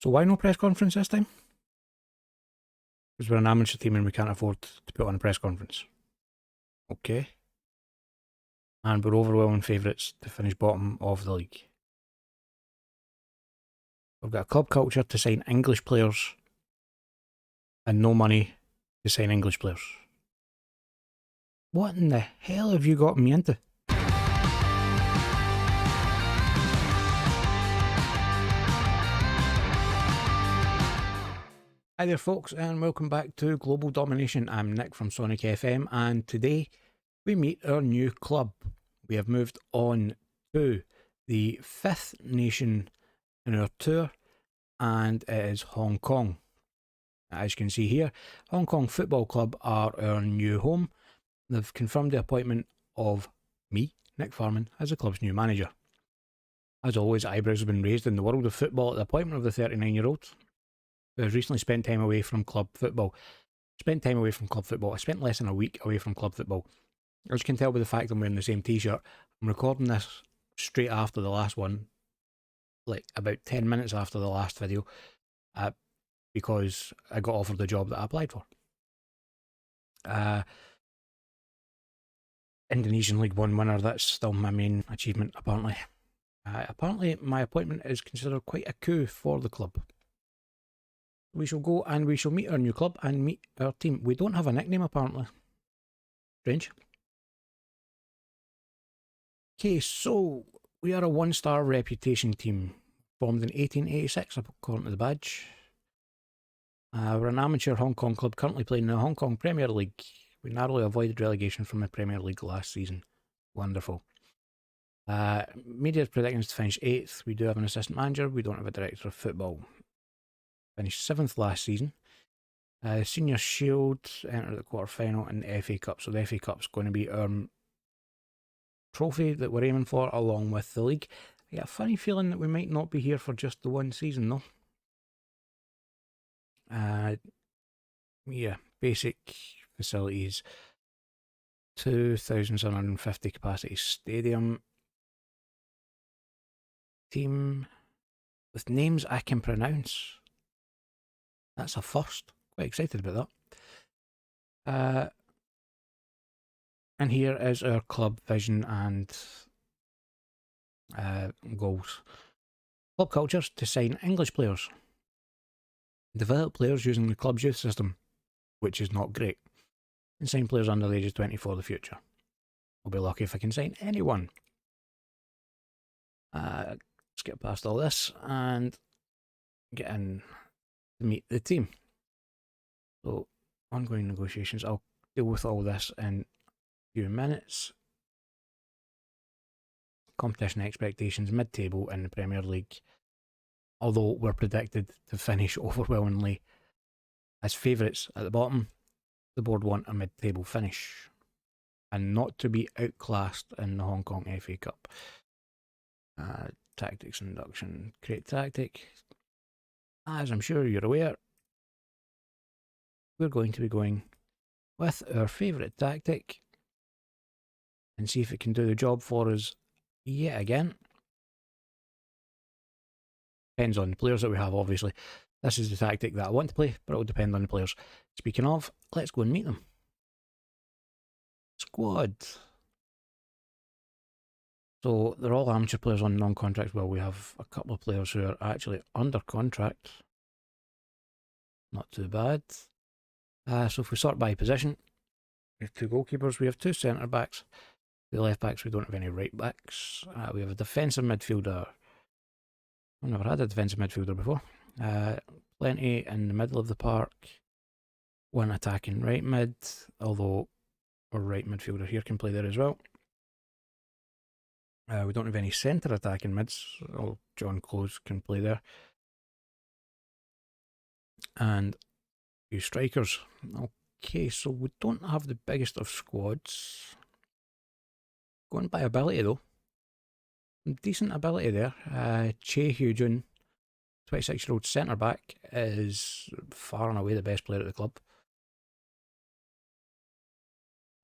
So why no press conference this time? Because we're an amateur team and we can't afford to put on a press conference. Okay. And we're overwhelming favourites to finish bottom of the league. We've got a club culture to sign English players and no money to sign English players. What in the hell have you got me into? Hi there folks, and welcome back to Global Domination. I'm Nick from SonickFM, and today we meet our new club. We have moved on to the 5th nation in our tour, and it is Hong Kong. As you can see here, Hong Kong Football Club are our new home. They've confirmed the appointment of me, Nick Farman, as the club's new manager. As always, eyebrows have been raised in the world of football at the appointment of the 39-year-old. who has recently spent time away from club football. I spent less than a week away from club football. As you can tell by the fact I'm wearing the same t-shirt, I'm recording this straight after the last one, like about 10 minutes after the last video, because I got offered the job that I applied for. Indonesian League 1 winner, that's still my main achievement apparently. Apparently my appointment is considered quite a coup for the club. We shall go and we shall meet our new club and meet our team. We don't have a nickname apparently. Strange. Okay, so we are a 1-star reputation team, formed in 1886 according to the badge. We're an amateur Hong Kong club currently playing in the Hong Kong Premier League. We narrowly avoided relegation from the Premier League last season. Wonderful. Media's predicting us to finish 8th. We do have an assistant manager. We don't have a director of football. Finished 7th last season. Senior Shield entered the quarter-final and the FA Cup. So the FA Cup's going to be our trophy that we're aiming for along with the league. I get a funny feeling that we might not be here for just the one season though. Yeah, basic facilities. 2,750 capacity stadium. Team with names I can pronounce. That's a first. Quite excited about that. And here is our club vision and goals. Club cultures to sign English players. Develop players using the club's youth system, which is not great. And sign players under the age of 20 for the future. I'll be lucky if I can sign anyone. Let's get past all this and get in to meet the team. So, ongoing negotiations. I'll deal with all this in a few minutes. Competition expectations, mid-table in the Premier League. Although we're predicted to finish overwhelmingly as favourites at the bottom, the board want a mid-table finish and not to be outclassed in the Hong Kong FA Cup. Tactics induction, create tactic. As I'm sure you're aware, we're going to be going with our favourite tactic and see if it can do the job for us yet again. Depends on the players that we have, obviously. This is the tactic that I want to play, but it will depend on the players. Speaking of, let's go and meet them. Squad. So they're all amateur players on non-contract. Well, we have a couple of players who are actually under contract. Not too bad. So if we sort by position, we have 2 goalkeepers, we have 2 centre backs. The left backs, we don't have any right backs. We have a defensive midfielder. I've never had a defensive midfielder before. Plenty in the middle of the park. 1 attacking right mid, although our right midfielder here can play there as well. We don't have any centre attacking mids. Oh, John Close can play there. And a few strikers. Okay, so we don't have the biggest of squads. Going by ability though. Decent ability there. Che Hyo-jun, 26-year-old centre back, is far and away the best player at the club.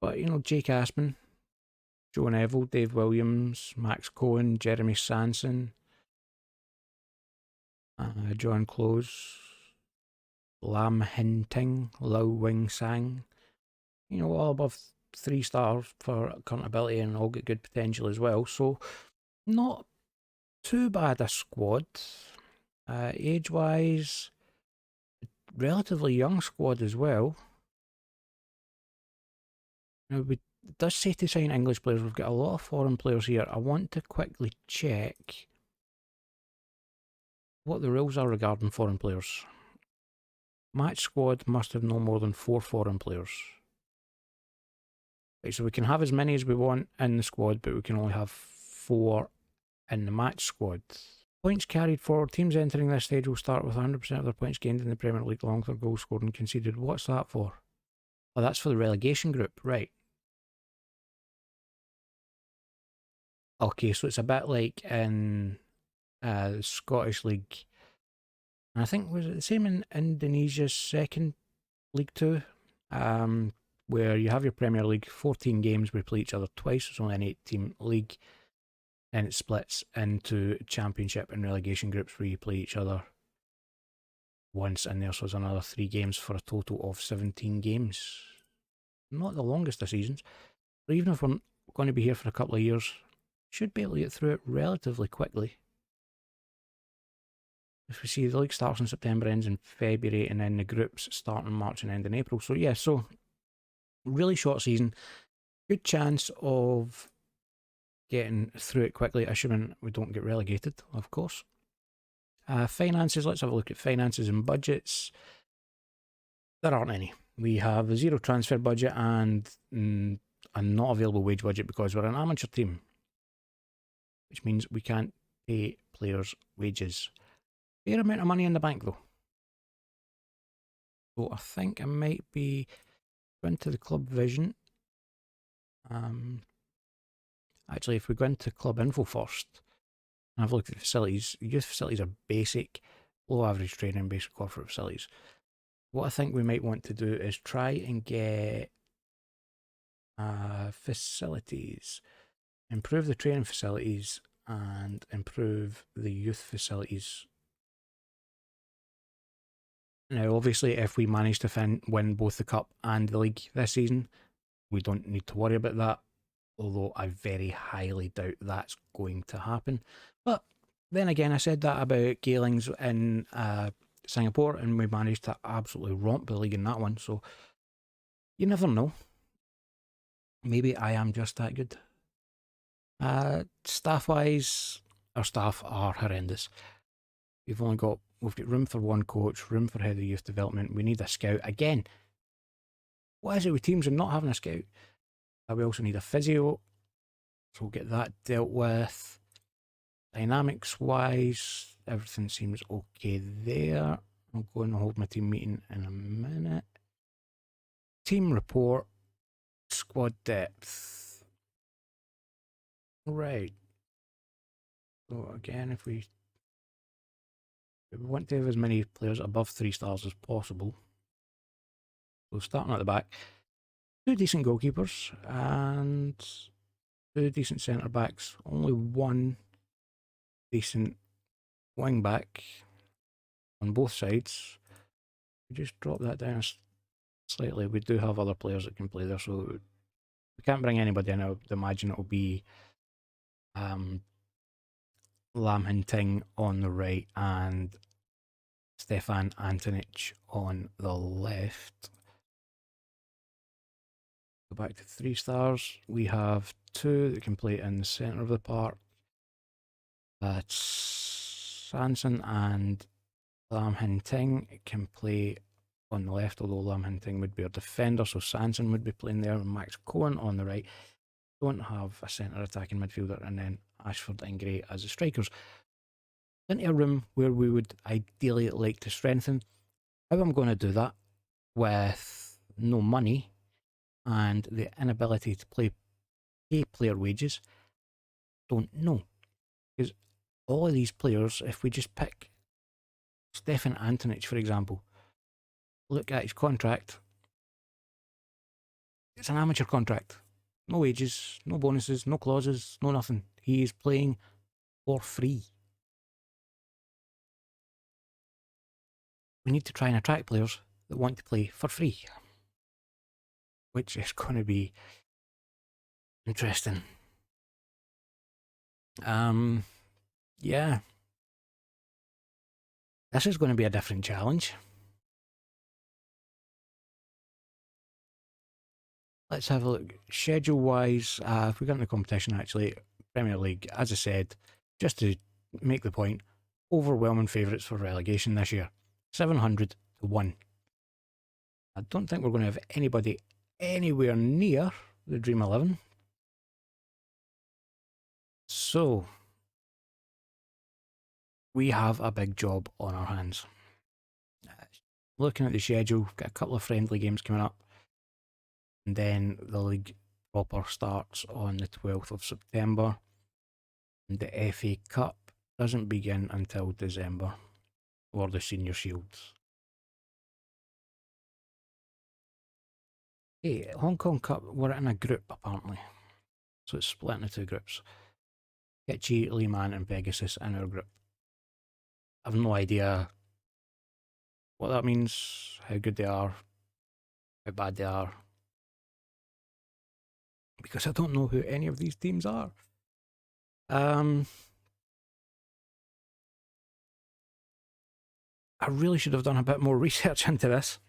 But you know, Jake Aspin, Joe Neville, Dave Williams, Max Cohen, Jeremy Sanson, John Close, Lam Hin Ting, Lau Wing Sang. You know, all above 3 stars for current ability and all got good potential as well. So, not too bad a squad. Age-wise, relatively young squad as well. Now, it does say to sign English players. We've got a lot of foreign players here. I want to quickly check what the rules are regarding foreign players. Match squad must have no more than 4 foreign players. Right, so we can have as many as we want in the squad, but we can only have 4 in the match squad. Points carried forward. Teams entering this stage will start with 100% of their points gained in the Premier League along with their goals scored and conceded. What's that for? Oh, that's for the relegation group, right. Okay, so it's a bit like in the Scottish League. And I think, was it the same in Indonesia's second League 2? Where you have your Premier League, 14 games, we play each other twice. It's only an 8-team league. And it splits into Championship and relegation groups where you play each other once in there. So there's another 3 games for a total of 17 games. Not the longest of seasons. But even if we're going to be here for a couple of years, should be able to get through it relatively quickly. If we see the league starts in September, ends in February, and then the groups start in March and end in April. So yeah, so really short season. Good chance of getting through it quickly, assuming we don't get relegated, of course. Finances, let's have a look at finances and budgets. There aren't any. We have a 0 transfer budget and a not available wage budget because we're an amateur team, which means we can't pay players wages. Fair amount of money in the bank though. So I think I might be going to the club vision. Actually, if we go into club info first and have a look at the facilities, youth facilities are basic, low average training, basic corporate facilities. What I think we might want to do is try and get facilities, improve the training facilities and improve the youth facilities. Now, obviously, if we manage to win both the Cup and the League this season, we don't need to worry about that, although I very highly doubt that's going to happen. But then again, I said that about Gaelings in Singapore, and we managed to absolutely romp the league in that one, so you never know. Maybe I am just that good. Staff-wise, our staff are horrendous. We've got room for 1 coach, room for head of youth development. We need a scout. Again, what is it with teams and not having a scout? We also need a physio, so we'll get that dealt with. Dynamics-wise, everything seems okay there. I'll go and hold my team meeting in a minute. Team report, squad depth. Right. So again, if we want to have as many players above 3 stars as possible. So starting at the back, 2 decent goalkeepers and 2 decent centre backs. Only 1 decent wing back on both sides. We just drop that down slightly. We do have other players that can play there, so we can't bring anybody in. I would imagine it'll be Lam Hin Ting on the right and Stefan Antonic on the left. Go back to 3 stars. We have 2 that can play in the centre of the park. Sanson and Lam Hin Ting can play on the left, although Lam Hin Ting would be our defender, so Sanson would be playing there, and Max Cohen on the right. Don't have a centre attacking midfielder, and then Ashford and Gray as the strikers. Plenty of room where we would ideally like to strengthen. How I'm going to do that with no money and the inability to pay player wages, don't know. Because all of these players, if we just pick Stefan Antonic, for example, look at his contract. It's an amateur contract. No wages, no bonuses, no clauses, no nothing. He is playing for free. we need to try and attract players that want to play for free, which is going to be interesting. Yeah. This is going to be a different challenge. Let's have a look. Schedule-wise, if we get into competition, actually, Premier League, as I said, just to make the point, overwhelming favourites for relegation this year. 700 to 1. I don't think we're going to have anybody anywhere near the Dream 11. So, we have a big job on our hands. Looking at the schedule, we've got a couple of friendly games coming up. And then the league proper starts on the 12th of September. And the FA Cup doesn't begin until December, or the Senior Shields. Hey, Hong Kong Cup, we're in a group apparently. So it's split into 2 groups. Kitchi, Lehman and Pegasus in our group. I've no idea what that means, how good they are, how bad they are. Because I don't know who any of these teams are. I really should have done a bit more research into this,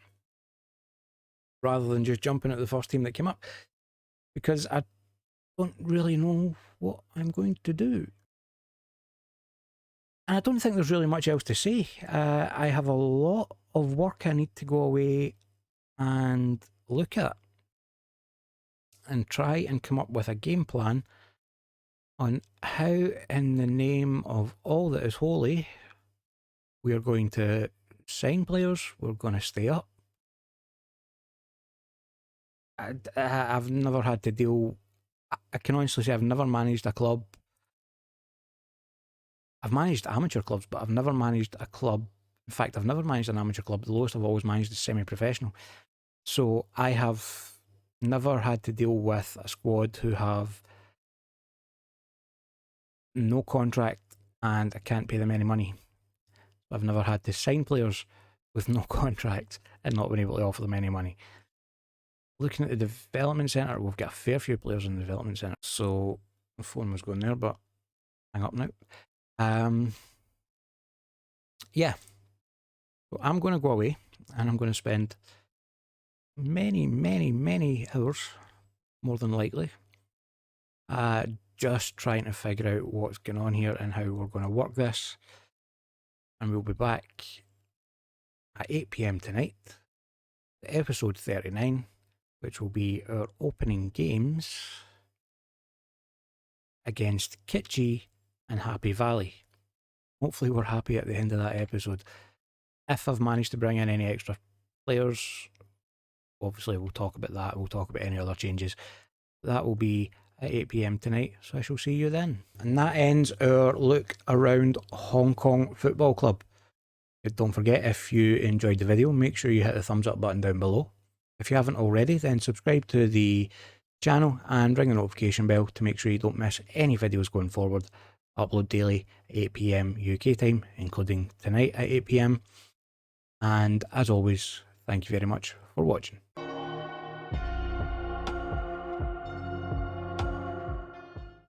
rather than just jumping at the first team that came up, because I don't really know what I'm going to do. And I don't think there's really much else to say. I have a lot of work I need to go away and look at and try and come up with a game plan on how, in the name of all that is holy, we are going to sign players, we're going to stay up. I've never had to deal, I can honestly say I've never managed a club. I've managed amateur clubs, but I've never managed a club. In fact, I've never managed an amateur club. The lowest I've always managed is semi-professional. So I have never had to deal with a squad who have no contract and I can't pay them any money. I've never had to sign players with no contract and not been able to offer them any money. Looking at the development centre, we've got a fair few players in the development centre. So the phone was going there, but hang up now. Yeah. So I'm going to go away and I'm going to spend many hours, more than likely, just trying to figure out what's going on here and how we're going to work this. And we'll be back at 8 PM tonight, episode 39, which will be our opening games against Kitchi and Happy Valley. Hopefully we're happy at the end of that episode. If I've managed to bring in any extra players, obviously we'll talk about that. We'll talk about any other changes. That will be at 8 PM tonight, so I shall see you then. And that ends our look around Hong Kong Football Club. Don't forget, if you enjoyed the video, make sure you hit the thumbs up button down below. If you haven't already, then subscribe to the channel and ring the notification bell to make sure you don't miss any videos going forward. Upload daily, 8 PM UK time, including tonight at 8 PM. And as always, thank you very much for watching.